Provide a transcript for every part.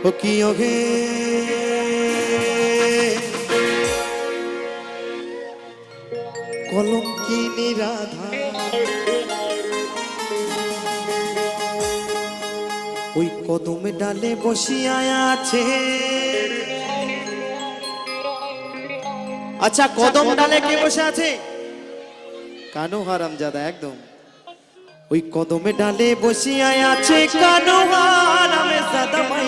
ও কি ওহে কলঙ্কিনী রাধা, ওই কদম ডালে বসিয়া আছে। আচ্ছা, কদম ডালে কে বসে আছে? কানু হারামজাদা একদম। ওই কদমে ডালে বসিয়া আছে কানু হারামজাদা, মাই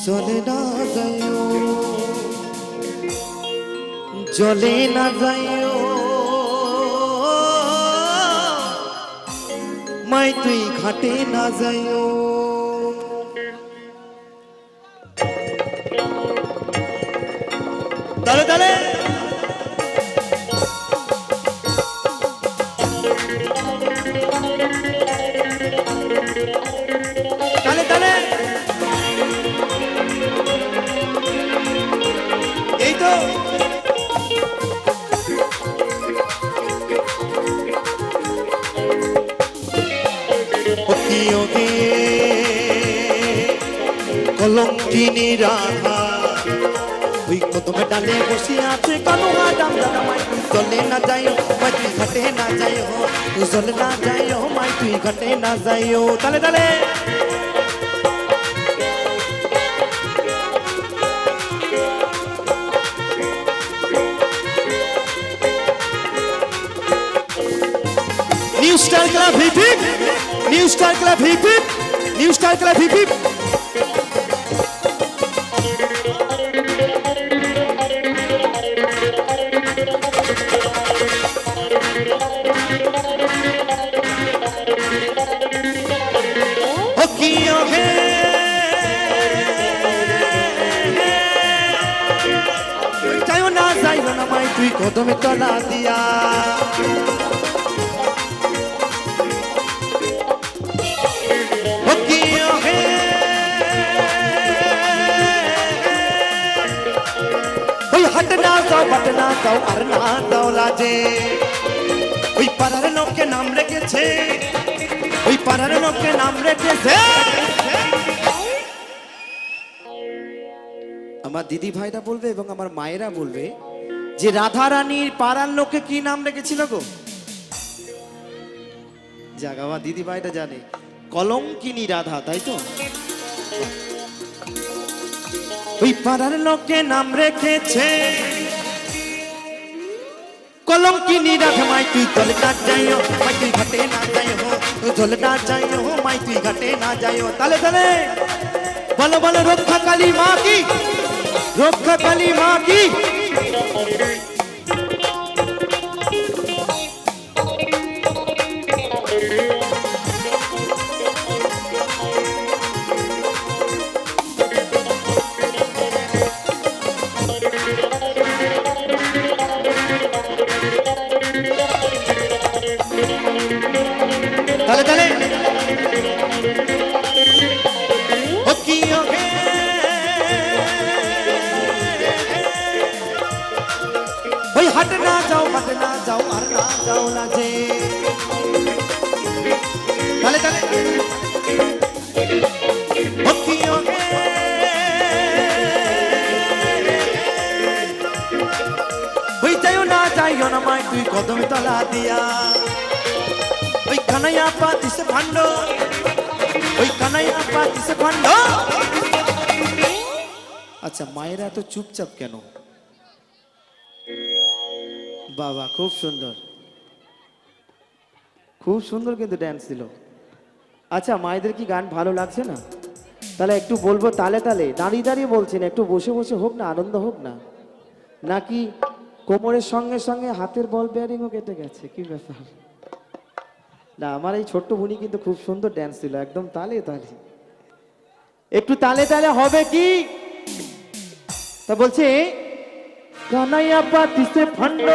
জলে না যাইও, জলে না যাইও, মাই তুই ঘাটে না যাইও। তালে তালে তালে তালে, এই তো কলঙ্কিনী রাধা, ওই কদমে ডালে বসে আছে কানু হারামজাদা, মাই তুই জলে না যাইও, মাই তুই ঘাটে না যাইও, জলে না যাইও, মাই তুই ঘাটে না যাইও। তালে তালে new star club hip hip, new star club hip hip, new star club hip hip. ও কি ওহে যাইও না যাইও না, মাই তুই কদমে তলা দিয়া। हटना जाओ बटना जाओ আর না দাও লাজে, ওই পাড়ার লোকে নাম রেখেছে, ওই পাড়ার লোকে নাম রেখেছে। আমার দিদি ভাইরা বলবে এবং আমার মায়েরা বলবে যে রাধা রানীর পাড়ার লোকে কি নাম রেখেছিল গো? যাক, আমার দিদি ভাইরা জানে কলঙ্কিনী রাধা, তাই তো? ওই পাড়ার লোকে নাম রেখেছে কলঙ্কিনী রাধা, মাই তুই জলে না যাইও, মাই তুই ঘাটে না যাইও, জলে না যাইও, মাই তুই ঘাটে না যাইও। তালে তালে বলো বলো, রক্ষা কালী মা কি, রক্ষা কালী মা কি। তালে তালে ও কি ওহে ওই হাট না যাও আর না যাও লাজে। তালে তালে ও কি ওহে ওই যাইও না মাই তুই কদমে তলা দিয়া। ওই কানাইয়া পাতিছে ভান্ড, ওই কানাইয়া পাতিছে ভান্ড। আচ্ছা, মায়েরা তো চুপচাপ কেন? বাবা খুব সুন্দর, খুব সুন্দর কিন্তু ড্যান্স দিল। আচ্ছা, মায়েদের কি গান ভালো লাগছে না? তাহলে একটু বলবো তালে তালে, দাঁড়িয়ে দাঁড়িয়ে বলছেন, একটু বসে বসে হোক না, আনন্দ হোক না, নাকি কোমরের সঙ্গে সঙ্গে হাতের বল বেয়ারিংও কেটে গেছে? কি ব্যাপার? না, আমার এই ছোট্ট বুনি কিন্তু খুব সুন্দর ড্যান্স ছিল, একদম তালে তালে। একটু তালে তালে হবে কি? তা বলছে কানাইয়া পাতিছে ভান্ড,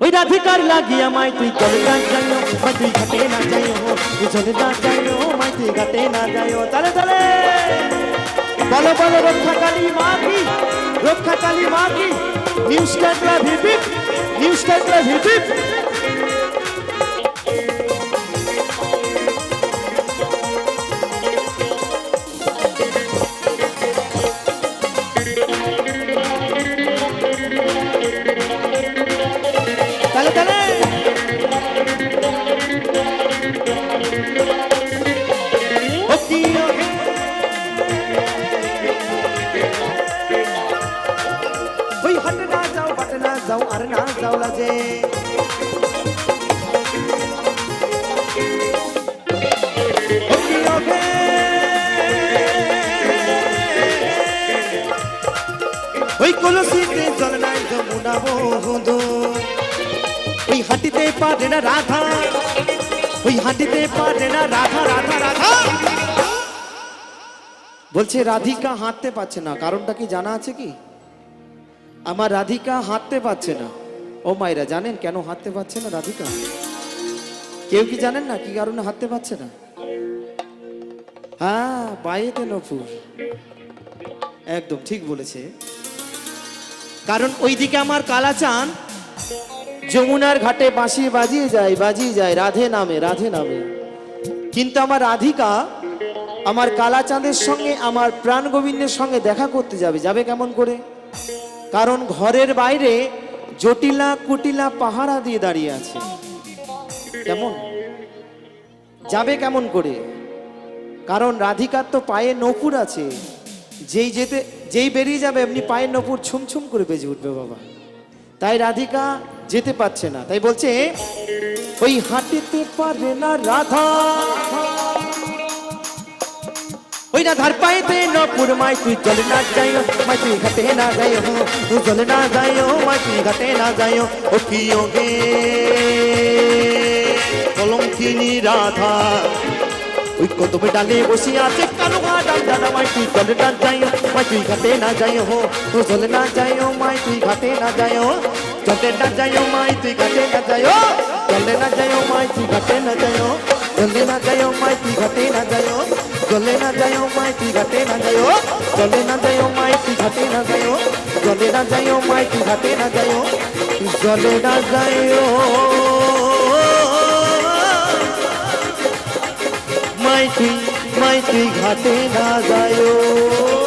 ওই রাধিকার লাগিয়া মাই তুই জলে না যাইও, মাই তুই ঘাটে না যাইও, জলে না যাইও, মাই তুই ঘাটে না যাইও। তালে তালে বলো বলো, রক্ষা কালী মা কি, রক্ষা কালী মা কি। New star club hip hip, new star club hip heap. ওই কলসিতে জল নাই যমুনা বন্ধু, ওই হাঁটিতে পারে না রাধা, ওই হাঁটিতে পারে না রাধা রাধা রাধা। বলছে রাধিকা হাঁটতে পারছে না, কারণটা কি জানা আছে কি? আমার রাধিকা হাঁটতে পারছে না। ও মায়েরা জানেন কেন হাঁটতে পারছে না রাধিকা? কেউ কি জানেন না কি কারণে হাঁটতে পারছে না? হ্যাঁ, পায়েতে নপুর, একদম ঠিক বলেছে। কারণ ওইদিকে আমার কালাচাঁদ যমুনার ঘাটে বাঁশি বাজিয়ে যায় রাধে নামে রাধে নামে। কিন্তু আমার রাধিকা আমার কালাচাঁদের সঙ্গে, আমার প্রাণ গোবিন্দের সঙ্গে দেখা করতে যাবে কেমন করে? কারণ ঘরের বাইরে জটিলা কুটিলা পাহারা দিয়ে দাঁড়িয়ে আছে। কেমন যাবে কেমন করে? কারণ রাধিকার তো পায়ে নপুর আছে, যেই বেরিয়ে যাবে এমনি পায়ের নপুর ছুমছুম করে বেজে উঠবে বাবা। তাই রাধিকা যেতে পারছে না। তাই বলছে ওই হাঁটিতে পারে না রাধা, ওই রাধার পায়েতে নপুর। মাই তুই চলে না যাইও, মাই তুই ঘাটে না যাইও, তুই চলে না যাইও, মাই তুই ঘাটে না যাইও। ও প্রিয় গে কলঙ্কিনী রাধা, ওই কদমে ডালে বসে আছে কালো ডাল ডালা। মাই তুই চলে না যাইও, মাই তুই ঘাটে না যাইও, তুই চলে না যাইও, মাই তুই ঘাটে না যাইও, চলে না যাইও, মাই তুই ঘাটে না যাইও, চলে না যাইও, মাই তুই ঘাটে না যাইও, চলে না যাইও, মাই তুই ঘাটে না যাইও, চলে না যাইও, মাই তুই ঘাটে না যাইও, চলে না যাইও, মাই তুই ঘাটে না যাইও, চলে না যাইও, মাই তুই ঘাটে না যাইও, চলে না যাইও, মাই তুই ঘাটে না যাইও।